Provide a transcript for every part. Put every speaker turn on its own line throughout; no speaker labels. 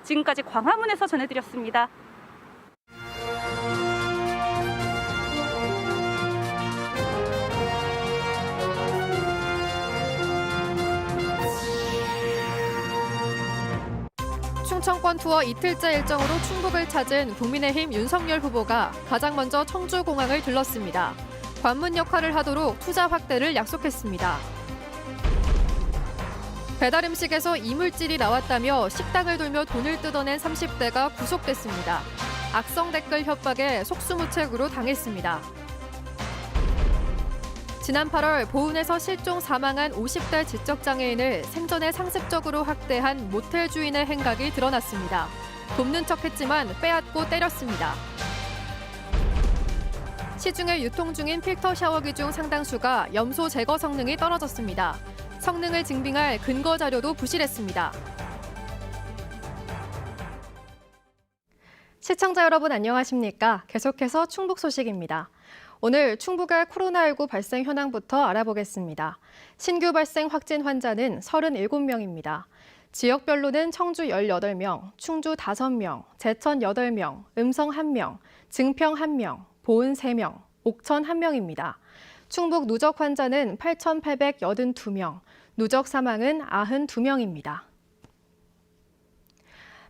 지금까지 광화문에서 전해드렸습니다.
충청권 투어 이틀째 일정으로 충북을 찾은 국민의힘 윤석열 후보가 가장 먼저 청주공항을 들렀습니다. 관문 역할을 하도록 투자 확대를 약속했습니다. 배달 음식에서 이물질이 나왔다며 식당을 돌며 돈을 뜯어낸 30대가 구속됐습니다. 악성 댓글 협박에 속수무책으로 당했습니다. 지난 8월 보은에서 실종 사망한 50대 지적장애인을 생전에 상습적으로 학대한 모텔 주인의 행각이 드러났습니다. 돕는 척했지만 빼앗고 때렸습니다. 시중에 유통 중인 필터 샤워기 중 상당수가 염소 제거 성능이 떨어졌습니다. 성능을 증빙할 근거 자료도 부실했습니다. 시청자 여러분 안녕하십니까? 계속해서 충북 소식입니다. 오늘 충북의 코로나19 발생 현황부터 알아보겠습니다. 신규 발생 확진 환자는 37명입니다. 지역별로는 청주 18명, 충주 5명, 제천 8명, 음성 1명, 증평 1명, 보은 3명, 옥천 1명입니다. 충북 누적 환자는 8,882명, 누적 사망은 92명입니다.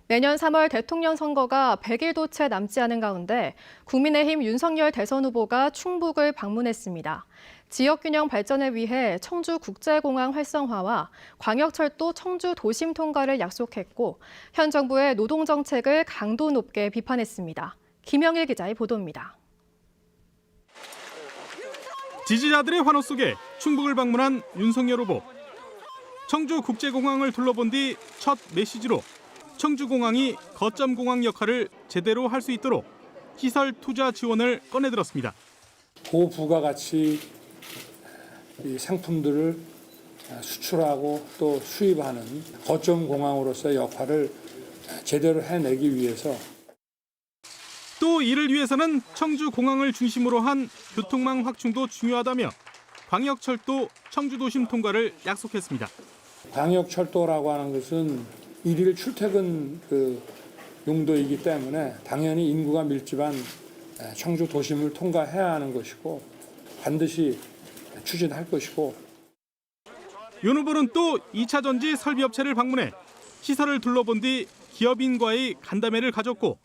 내년 3월 대통령 선거가 100일도 채 남지 않은 가운데 국민의힘 윤석열 대선 후보가 충북을 방문했습니다. 지역균형 발전을 위해 청주국제공항 활성화와 광역철도 청주 도심 통과를 약속했고 현 정부의 노동정책을 강도 높게 비판했습니다. 김영일 기자의 보도입니다.
지지자들의 환호 속에 충북을 방문한 윤석열 후보. 청주국제공항을 둘러본 뒤 첫 메시지로 청주공항이 거점 공항 역할을 제대로 할 수 있도록 시설 투자 지원을 꺼내들었습니다.
고부가가치 상품들을 수출하고 또 수입하는 거점 공항으로서의 역할을 제대로 해내기 위해서
또 이를 위해서는 청주공항을 중심으로 한 교통망 확충도 중요하다며 광역철도 청주도심 통과를 약속했습니다.
광역철도라고 하는 것은 일일 출퇴근 용도이기 때문에 당연히 인구가 밀집한 청주 도심을 통과해야 하는 것이고 반드시 추진할 것이고.
윤 후보는 또 2차 전지 설비업체를 방문해 시설을 둘러본 뒤 기업인과의 간담회를 가졌고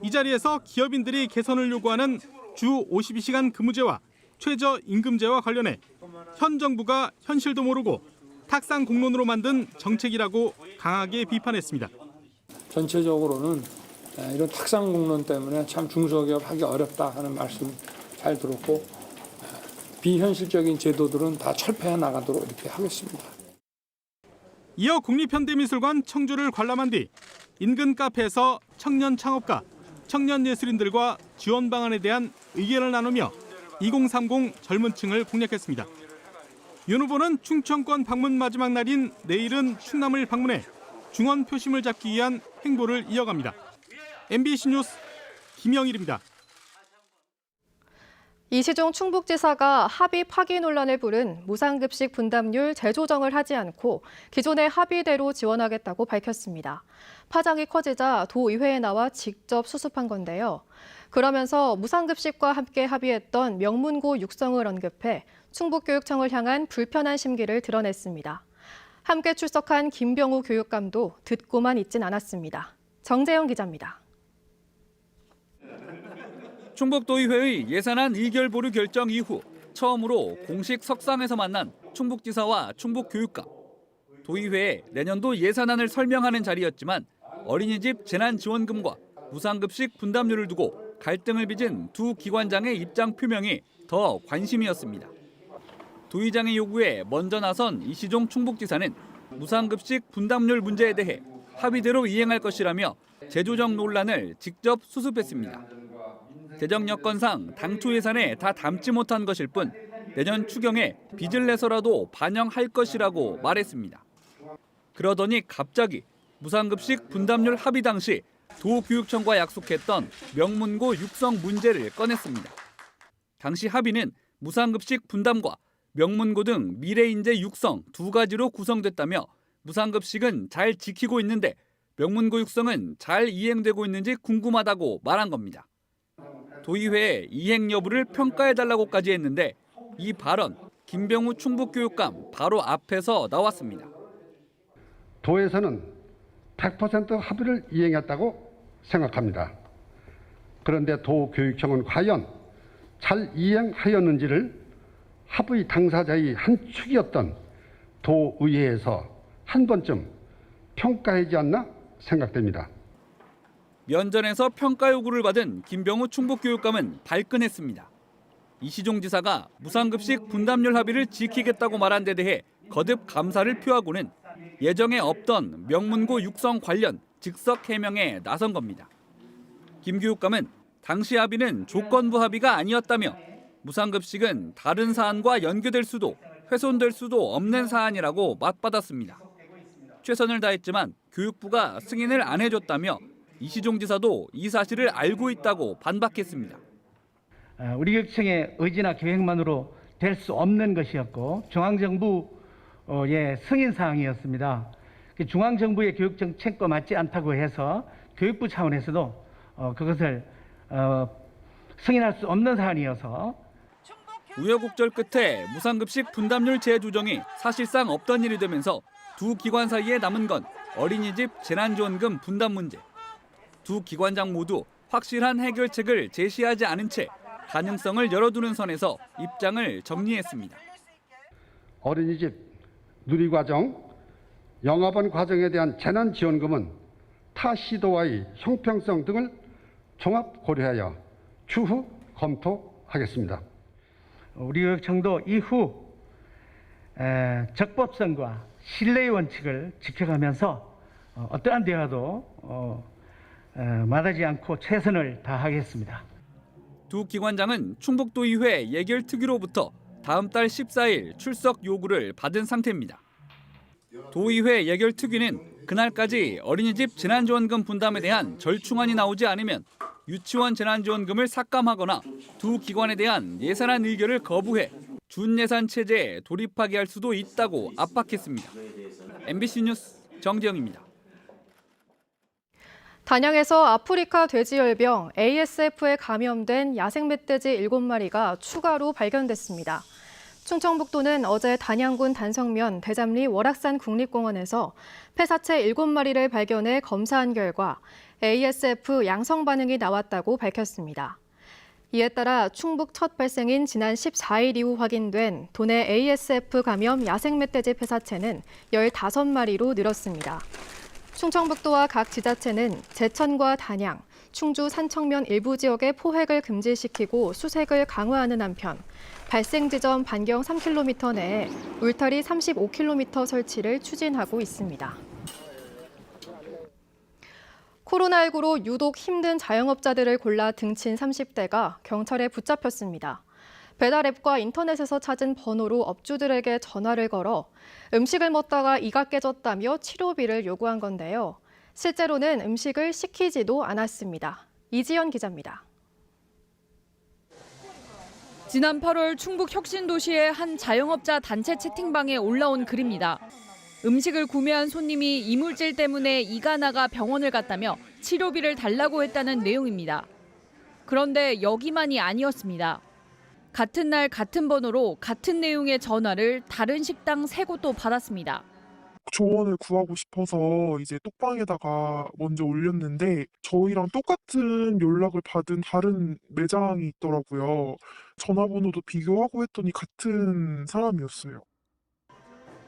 이 자리에서 기업인들이 개선을 요구하는 주 52시간 근무제와 최저임금제와 관련해 현 정부가 현실도 모르고 탁상 공론으로 만든 정책이라고 강하게 비판했습니다.
전체적으로는 이런 탁상 공론 때문에 참 중소기업 하기 어렵다 하는 말씀 잘 들었고 비현실적인 제도들은 다 철폐해 나가도록 이렇게 하겠습니다.
이어 국립현대미술관 청주를 관람한 뒤 인근 카페에서 청년 창업가, 청년 예술인들과 지원 방안에 대한 의견을 나누며 2030 젊은 층을 공략했습니다. 윤 후보는 충청권 방문 마지막 날인 내일은 충남을 방문해 중원 표심을 잡기 위한 행보를 이어갑니다. MBC 뉴스 김영일입니다.
이시종 충북지사가 합의 파기 논란을 부른 무상급식 분담률 재조정을 하지 않고 기존의 합의대로 지원하겠다고 밝혔습니다. 파장이 커지자 도의회에 나와 직접 수습한 건데요. 그러면서 무상급식과 함께 합의했던 명문고 육성을 언급해 충북교육청을 향한 불편한 심기를 드러냈습니다. 함께 출석한 김병우 교육감도 듣고만 있진 않았습니다. 정재영 기자입니다.
충북도의회의 예산안 의결 보류 결정 이후 처음으로 공식 석상에서 만난 충북지사와 충북교육감. 도의회에 내년도 예산안을 설명하는 자리였지만 어린이집 재난지원금과 무상급식 분담률을 두고 갈등을 빚은 두 기관장의 입장 표명이 더 관심이었습니다. 도의장의 요구에 먼저 나선 이시종 충북지사는 무상급식 분담률 문제에 대해 합의대로 이행할 것이라며 재조정 논란을 직접 수습했습니다. 재정 여건상 당초 예산에 다 담지 못한 것일 뿐 내년 추경에 빚을 내서라도 반영할 것이라고 말했습니다. 그러더니 갑자기 무상급식 분담률 합의 당시 도교육청과 약속했던 명문고 육성 문제를 꺼냈습니다. 당시 합의는 무상급식 분담과 명문고 등 미래인재 육성 두 가지로 구성됐다며 무상급식은 잘 지키고 있는데 명문고 육성은 잘 이행되고 있는지 궁금하다고 말한 겁니다. 도의회에 이행 여부를 평가해달라고까지 했는데 이 발언 김병우 충북교육감 바로 앞에서 나왔습니다.
도에서는 100% 합의를 이행했다고 생각합니다. 그런데 도교육청은 과연 잘 이행하였는지를 합의 당사자의 한 축이었던 도의회에서 한 번쯤 평가하지 않나 생각됩니다.
면전에서 평가 요구를 받은 김병우 충북교육감은 발끈했습니다. 이시종 지사가 무상급식 분담률 합의를 지키겠다고 말한 데 대해 거듭 감사를 표하고는 예정에 없던 명문고 육성 관련 즉석 해명에 나선 겁니다. 김 교육감은 당시 합의는 조건부 합의가 아니었다며 무상급식은 다른 사안과 연계될 수도 훼손될 수도 없는 사안이라고 맞받았습니다. 최선을 다했지만 교육부가 승인을 안 해줬다며 이시종 지사도 이 사실을 알고 있다고 반박했습니다.
우리 교육청의 의지나 계획만으로 될 수 없는 것이었고 중앙정부의 승인 사항이었습니다. 중앙정부의 교육정책과 맞지 않다고 해서 교육부 차원에서도 그것을 승인할 수 없는 사안이어서
우여곡절 끝에 무상급식 분담률 재조정이 사실상 없던 일이 되면서 두 기관 사이에 남은 건 어린이집 재난지원금 분담 문제. 두 기관장 모두 확실한 해결책을 제시하지 않은 채 가능성을 열어두는 선에서 입장을 정리했습니다.
어린이집, 누리과정, 영아반 과정에 대한 재난지원금은 타 시도와의 형평성 등을 종합 고려하여 추후 검토하겠습니다.
우리 교육청도 이후 적법성과 신뢰의 원칙을 지켜가면서 어떠한 대화도 마다하지 않고 최선을 다하겠습니다.
두 기관장은 충북도의회 예결특위로부터 다음 달 14일 출석 요구를 받은 상태입니다. 도의회 예결특위는 그날까지 어린이집 재난지원금 분담에 대한 절충안이 나오지 않으면 유치원 재난지원금을 삭감하거나 두 기관에 대한 예산안 의결을 거부해 준예산 체제에 돌입하게 할 수도 있다고 압박했습니다. MBC 뉴스 정재영입니다.
단양에서 아프리카 돼지열병 ASF에 감염된 야생 멧돼지 7마리가 추가로 발견됐습니다. 충청북도는 어제 단양군 단성면 대잠리 월악산 국립공원에서 폐사체 7마리를 발견해 검사한 결과 ASF 양성 반응이 나왔다고 밝혔습니다. 이에 따라 충북 첫 발생인 지난 14일 이후 확인된 도내 ASF 감염 야생 멧돼지 폐사체는 15마리로 늘었습니다. 충청북도와 각 지자체는 제천과 단양, 충주 산청면 일부 지역의 포획을 금지시키고 수색을 강화하는 한편 발생 지점 반경 3km 내에 울타리 35km 설치를 추진하고 있습니다. 코로나19로 유독 힘든 자영업자들을 골라 등친 30대가 경찰에 붙잡혔습니다. 배달앱과 인터넷에서 찾은 번호로 업주들에게 전화를 걸어 음식을 먹다가 이가 깨졌다며 치료비를 요구한 건데요. 실제로는 음식을 시키지도 않았습니다. 이지연 기자입니다.
지난 8월 충북 혁신도시의 한 자영업자 단체 채팅방에 올라온 글입니다. 음식을 구매한 손님이 이물질 때문에 이가 나가 병원을 갔다며 치료비를 달라고 했다는 내용입니다. 그런데 여기만이 아니었습니다. 같은 날 같은 번호로 같은 내용의 전화를 다른 식당 3곳도 받았습니다.
조언을 구하고 싶어서 이제 톡방에다가 먼저 올렸는데 저희랑 똑같은 연락을 받은 다른 매장이 있더라고요. 전화번호도 비교하고 했더니 같은 사람이었어요.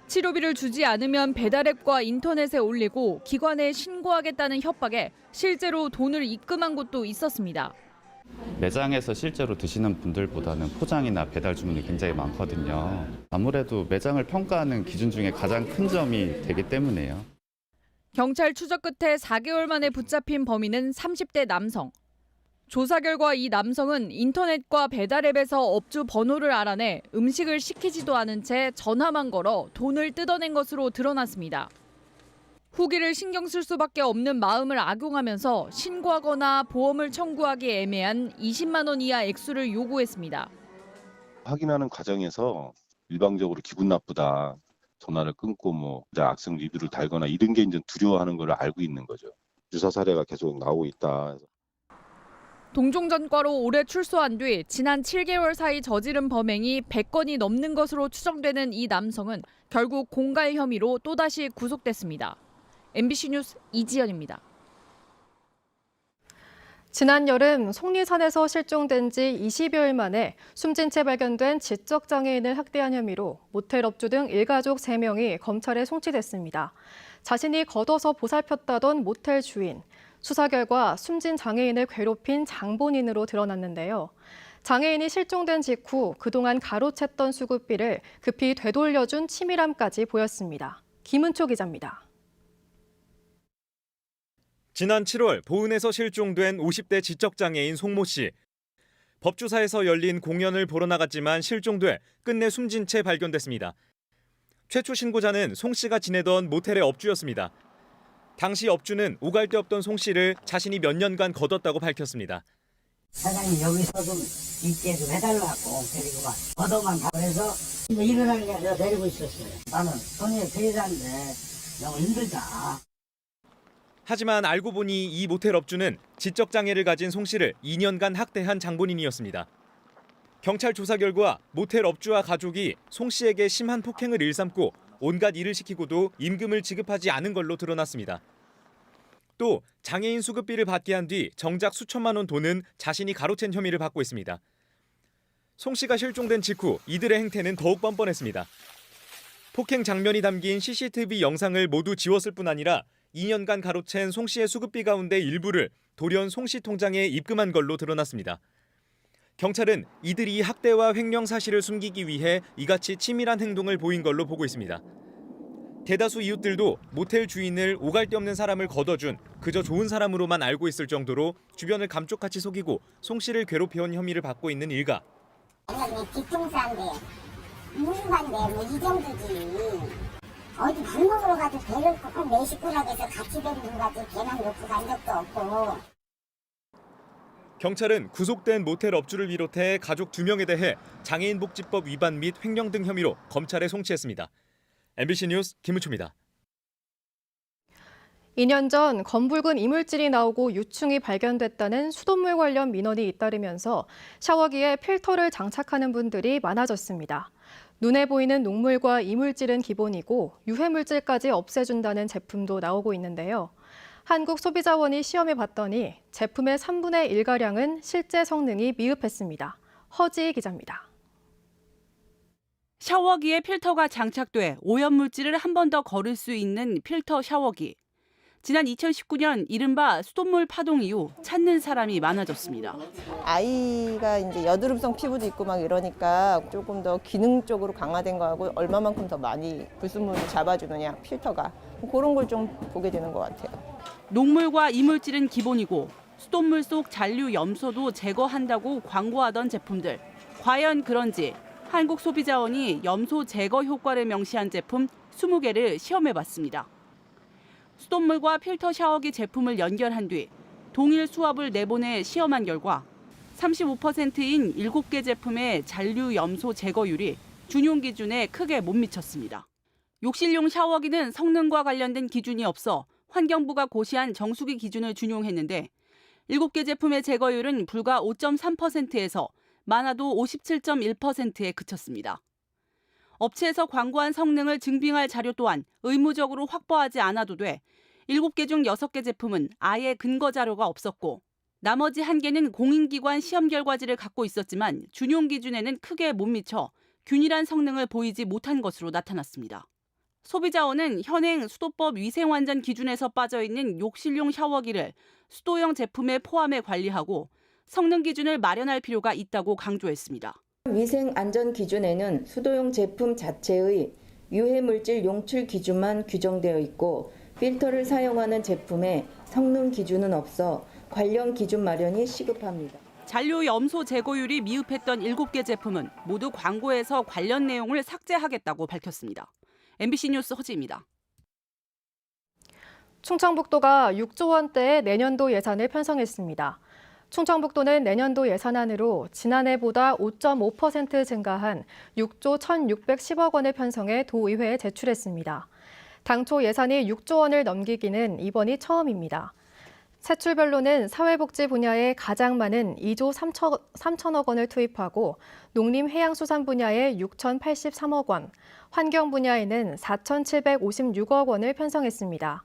치료비를 주지 않으면 배달앱과 인터넷에 올리고 기관에 신고하겠다는 협박에 실제로 돈을 입금한 곳도 있었습니다.
매장에서 실제로 드시는 분들보다는 포장이나 배달 주문이 굉장히 많거든요. 아무래도 매장을 평가하는 기준 중에 가장 큰 점이 되기 때문에요.
경찰 추적 끝에 4개월 만에 붙잡힌 범인은 30대 남성. 조사 결과 이 남성은 인터넷과 배달앱에서 업주 번호를 알아내 음식을 시키지도 않은 채 전화만 걸어 돈을 뜯어낸 것으로 드러났습니다. 후기를 신경 쓸 수밖에 없는 마음을 악용하면서 신고하거나 보험을 청구하기 애매한 20만 원 이하 액수를 요구했습니다.
확인하는 과정에서 일방적으로 기분 나쁘다, 전화를 끊고 뭐 악성 리뷰를 달거나 이런 게 이제 두려워하는 걸 알고 있는 거죠. 유사 사례가 계속 나오고 있다.
동종전과로 올해 출소한 뒤 지난 7개월 사이 저지른 범행이 100건이 넘는 것으로 추정되는 이 남성은 결국 공갈 혐의로 또다시 구속됐습니다. MBC 뉴스 이지연입니다.
지난 여름 속리산에서 실종된 지 20여일 만에 숨진 채 발견된 지적장애인을 학대한 혐의로 모텔 업주 등 일가족 3명이 검찰에 송치됐습니다. 자신이 걷어서 보살폈다던 모텔 주인, 수사 결과 숨진 장애인을 괴롭힌 장본인으로 드러났는데요. 장애인이 실종된 직후 그동안 가로챘던 수급비를 급히 되돌려준 치밀함까지 보였습니다. 김은초 기자입니다.
지난 7월 보은에서 실종된 50대 지적장애인 송모 씨. 법주사에서 열린 공연을 보러 나갔지만 실종돼 끝내 숨진 채 발견됐습니다. 최초 신고자는 송 씨가 지내던 모텔의 업주였습니다. 당시 업주는 오갈 데 없던 송 씨를 자신이 몇 년간 거뒀다고 밝혔습니다.
사장님 여기서 좀 있게 좀 해달라고 데리고 와. 걷어만 가고 해서 일어나는 게 내가 데리고 있었어요. 나는 손에 세자인데 너무 힘들다.
하지만 알고 보니 이 모텔 업주는 지적장애를 가진 송 씨를 2년간 학대한 장본인이었습니다. 경찰 조사 결과 모텔 업주와 가족이 송 씨에게 심한 폭행을 일삼고 온갖 일을 시키고도 임금을 지급하지 않은 걸로 드러났습니다. 또 장애인 수급비를 받게 한 뒤 정작 수천만 원 돈은 자신이 가로챈 혐의를 받고 있습니다. 송 씨가 실종된 직후 이들의 행태는 더욱 뻔뻔했습니다. 폭행 장면이 담긴 CCTV 영상을 모두 지웠을 뿐 아니라 2년간 가로챈 송 씨의 수급비 가운데 일부를 돌연 송 씨 통장에 입금한 걸로 드러났습니다. 경찰은 이들이 학대와 횡령 사실을 숨기기 위해 이같이 치밀한 행동을 보인 걸로 보고 있습니다. 대다수 이웃들도 모텔 주인을 오갈 데 없는 사람을 걷어준 그저 좋은 사람으로만 알고 있을 정도로 주변을 감쪽같이 속이고 송 씨를 괴롭혀온 혐의를 받고 있는 일가.
그냥 뒷동산인데 무슨 반대 뭐 이 정도지. 어디 밥 먹으러 가도 배를 꼭 내 식구라고 해서 같이 데리고 가지 배만 놓고 간 적도 없고.
경찰은 구속된 모텔 업주를 비롯해 가족 2명에 대해 장애인복지법 위반 및 횡령 등 혐의로 검찰에 송치했습니다. MBC 뉴스 김우초입니다.
2년 전 검붉은 이물질이 나오고 유충이 발견됐다는 수돗물 관련 민원이 잇따르면서 샤워기에 필터를 장착하는 분들이 많아졌습니다. 눈에 보이는 녹물과 이물질은 기본이고 유해물질까지 없애준다는 제품도 나오고 있는데요. 한국소비자원이 시험해 봤더니 제품의 3분의 1가량은 실제 성능이 미흡했습니다. 허지희 기자입니다.
샤워기에 필터가 장착돼 오염물질을 한 번 더 거를 수 있는 필터 샤워기. 지난 2019년 이른바 수돗물 파동 이후 찾는 사람이 많아졌습니다.
아이가 이제 여드름성 피부도 있고 막 이러니까 조금 더 기능적으로 강화된 거하고 얼마만큼 더 많이 불순물을 잡아주느냐 필터가 그런 걸 좀 보게 되는 것 같아요.
녹물과 이물질은 기본이고 수돗물 속 잔류 염소도 제거한다고 광고하던 제품들. 과연 그런지 한국소비자원이 염소 제거 효과를 명시한 제품 20개를 시험해봤습니다. 수돗물과 필터 샤워기 제품을 연결한 뒤 동일 수압을 내보내 시험한 결과 35%인 7개 제품의 잔류 염소 제거율이 준용 기준에 크게 못 미쳤습니다. 욕실용 샤워기는 성능과 관련된 기준이 없어 환경부가 고시한 정수기 기준을 준용했는데 7개 제품의 제거율은 불과 5.3%에서 많아도 57.1%에 그쳤습니다. 업체에서 광고한 성능을 증빙할 자료 또한 의무적으로 확보하지 않아도 돼 7개 중 6개 제품은 아예 근거 자료가 없었고 나머지 1개는 공인기관 시험 결과지를 갖고 있었지만 준용 기준에는 크게 못 미쳐 균일한 성능을 보이지 못한 것으로 나타났습니다. 소비자원은 현행 수도법 위생완전 기준에서 빠져있는 욕실용 샤워기를 수도형 제품에 포함해 관리하고 성능 기준을 마련할 필요가 있다고 강조했습니다.
위생안전 기준에는 수도용 제품 자체의 유해물질 용출 기준만 규정되어 있고 필터를 사용하는 제품에 성능 기준은 없어 관련 기준 마련이 시급합니다.
잔류 염소 제거율이 미흡했던 7개 제품은 모두 광고에서 관련 내용을 삭제하겠다고 밝혔습니다. MBC 뉴스 허지입니다.
충청북도가 6조 원대의 내년도 예산을 편성했습니다. 충청북도는 내년도 예산안으로 지난해보다 5.5% 증가한 6조 1,610억 원을 편성해 도의회에 제출했습니다. 당초 예산이 6조 원을 넘기기는 이번이 처음입니다. 세출별로는 사회복지 분야에 가장 많은 2조 3천억 원을 투입하고 농림해양수산 분야에 6,083억 원, 환경 분야에는 4,756억 원을 편성했습니다.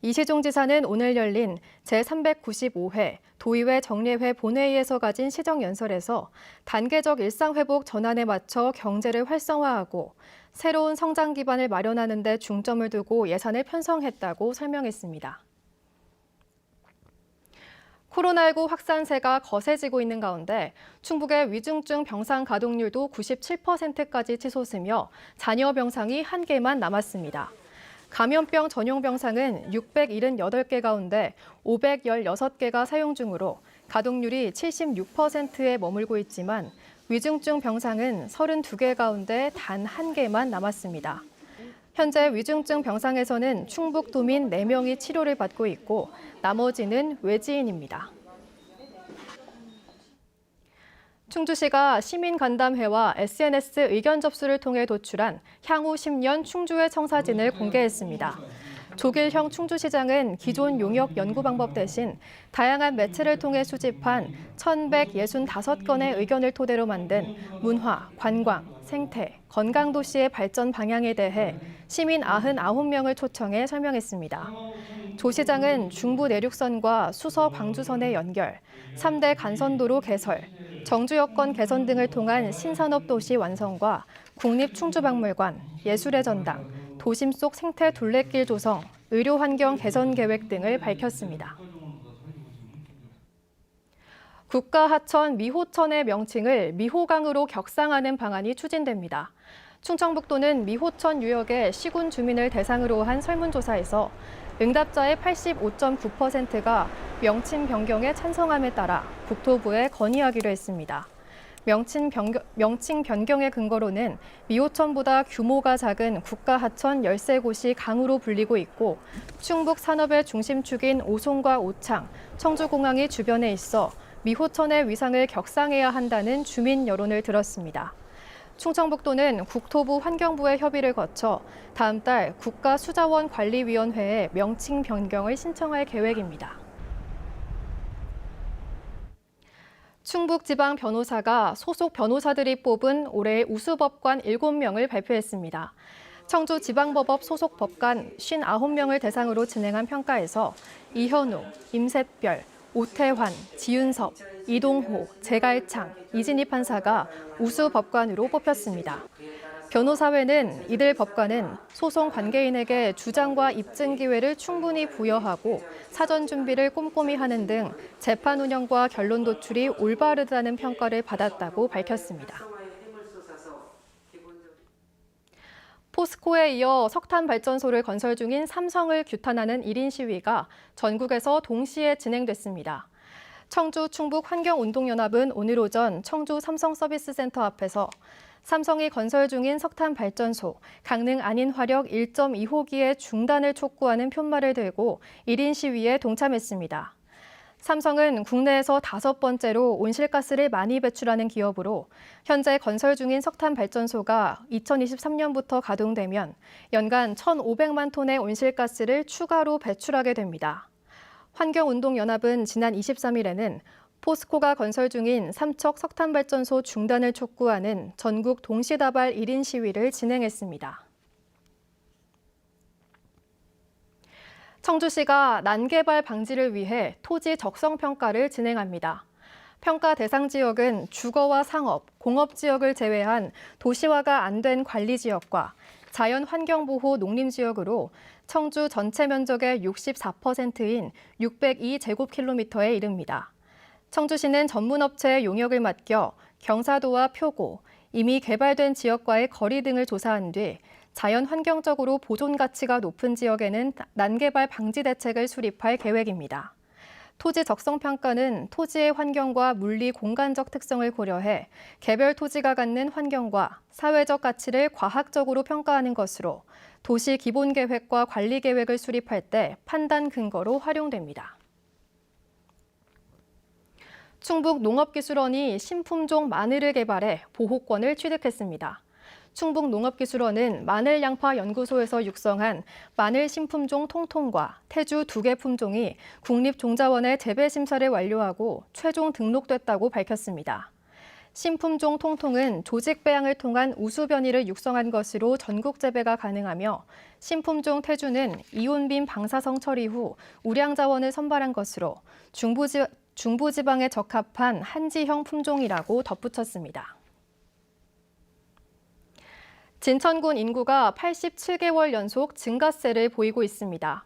이시종 지사는 오늘 열린 제395회 도의회 정례회 본회의에서 가진 시정연설에서 단계적 일상회복 전환에 맞춰 경제를 활성화하고 새로운 성장 기반을 마련하는 데 중점을 두고 예산을 편성했다고 설명했습니다. 코로나19 확산세가 거세지고 있는 가운데 충북의 위중증 병상 가동률도 97%까지 치솟으며 잔여 병상이 1개만 남았습니다. 감염병 전용 병상은 678개 가운데 516개가 사용 중으로 가동률이 76%에 머물고 있지만 위중증 병상은 32개 가운데 단 1개만 남았습니다. 현재 위중증 병상에서는 충북도민 4명이 치료를 받고 있고 나머지는 외지인입니다. 충주시가 시민간담회와 SNS 의견 접수를 통해 도출한 향후 10년 충주의 청사진을 공개했습니다. 조길형 충주시장은 기존 용역 연구 방법 대신 다양한 매체를 통해 수집한 1,165건의 의견을 토대로 만든 문화, 관광, 생태, 건강도시의 발전 방향에 대해 시민 99명을 초청해 설명했습니다. 조 시장은 중부 내륙선과 수서 광주선의 연결, 3대 간선도로 개설, 정주 여건 개선 등을 통한 신산업도시 완성과 국립충주박물관, 예술의 전당, 도심 속 생태 둘레길 조성, 의료환경 개선 계획 등을 밝혔습니다. 국가하천 미호천의 명칭을 미호강으로 격상하는 방안이 추진됩니다. 충청북도는 미호천 유역의 시군 주민을 대상으로 한 설문조사에서 응답자의 85.9%가 명칭 변경에 찬성함에 따라 국토부에 건의하기로 했습니다. 명칭 변경의 근거로는 미호천보다 규모가 작은 국가하천 13곳이 강으로 불리고 있고 충북 산업의 중심축인 오송과 오창, 청주공항이 주변에 있어 미호천의 위상을 격상해야 한다는 주민 여론을 들었습니다. 충청북도는 국토부 환경부의 협의를 거쳐 다음 달 국가수자원관리위원회에 명칭 변경을 신청할 계획입니다. 충북지방 변호사가 소속 변호사들이 뽑은 올해의 우수법관 7명을 발표했습니다. 청주지방법원 소속 법관 59명을 대상으로 진행한 평가에서 이현우, 임셋별, 오태환, 지윤섭, 이동호, 제갈창, 이진희 판사가 우수 법관으로 뽑혔습니다. 변호사회는 이들 법관은 소송 관계인에게 주장과 입증 기회를 충분히 부여하고 사전 준비를 꼼꼼히 하는 등 재판 운영과 결론 도출이 올바르다는 평가를 받았다고 밝혔습니다. 포스코에 이어 석탄 발전소를 건설 중인 삼성을 규탄하는 1인 시위가 전국에서 동시에 진행됐습니다. 청주 충북 환경운동연합은 오늘 오전 청주 삼성서비스센터 앞에서 삼성이 건설 중인 석탄 발전소 강릉 안인화력 1.2호기의 중단을 촉구하는 푯말을 들고 1인 시위에 동참했습니다. 삼성은 국내에서 5번째로 온실가스를 많이 배출하는 기업으로 현재 건설 중인 석탄 발전소가 2023년부터 가동되면 연간 1,500만 톤의 온실가스를 추가로 배출하게 됩니다. 환경운동연합은 지난 23일에는 포스코가 건설 중인 삼척 석탄발전소 중단을 촉구하는 전국 동시다발 1인 시위를 진행했습니다. 청주시가 난개발 방지를 위해 토지 적성 평가를 진행합니다. 평가 대상 지역은 주거와 상업, 공업지역을 제외한 도시화가 안 된 관리지역과 자연환경보호 농림지역으로 청주 전체 면적의 64%인 602제곱킬로미터에 이릅니다. 청주시는 전문업체에 용역을 맡겨 경사도와 표고, 이미 개발된 지역과의 거리 등을 조사한 뒤 자연환경적으로 보존 가치가 높은 지역에는 난개발 방지 대책을 수립할 계획입니다. 토지 적성 평가는 토지의 환경과 물리 공간적 특성을 고려해 개별 토지가 갖는 환경과 사회적 가치를 과학적으로 평가하는 것으로 도시 기본 계획과 관리 계획을 수립할 때 판단 근거로 활용됩니다. 충북농업기술원이 신품종 마늘을 개발해 보호권을 취득했습니다. 충북농업기술원은 마늘양파연구소에서 육성한 마늘 신품종 통통과 태주 2개 품종이 국립종자원의 재배심사를 완료하고 최종 등록됐다고 밝혔습니다. 신품종 통통은 조직 배양을 통한 우수 변이를 육성한 것으로 전국 재배가 가능하며 신품종 태주는 이온빔 방사성 처리 후 우량 자원을 선발한 것으로 중부지방에 적합한 한지형 품종이라고 덧붙였습니다. 진천군 인구가 87개월 연속 증가세를 보이고 있습니다.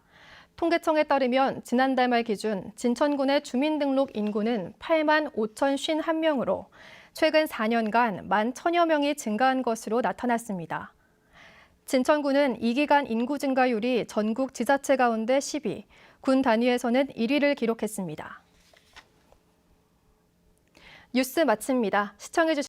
통계청에 따르면 지난달 말 기준 진천군의 주민등록 인구는 8만 5,051명으로 최근 4년간 11,000여 명이 증가한 것으로 나타났습니다. 진천군은 이 기간 인구 증가율이 전국 지자체 가운데 10위, 군 단위에서는 1위를 기록했습니다. 뉴스 마칩니다. 시청해주신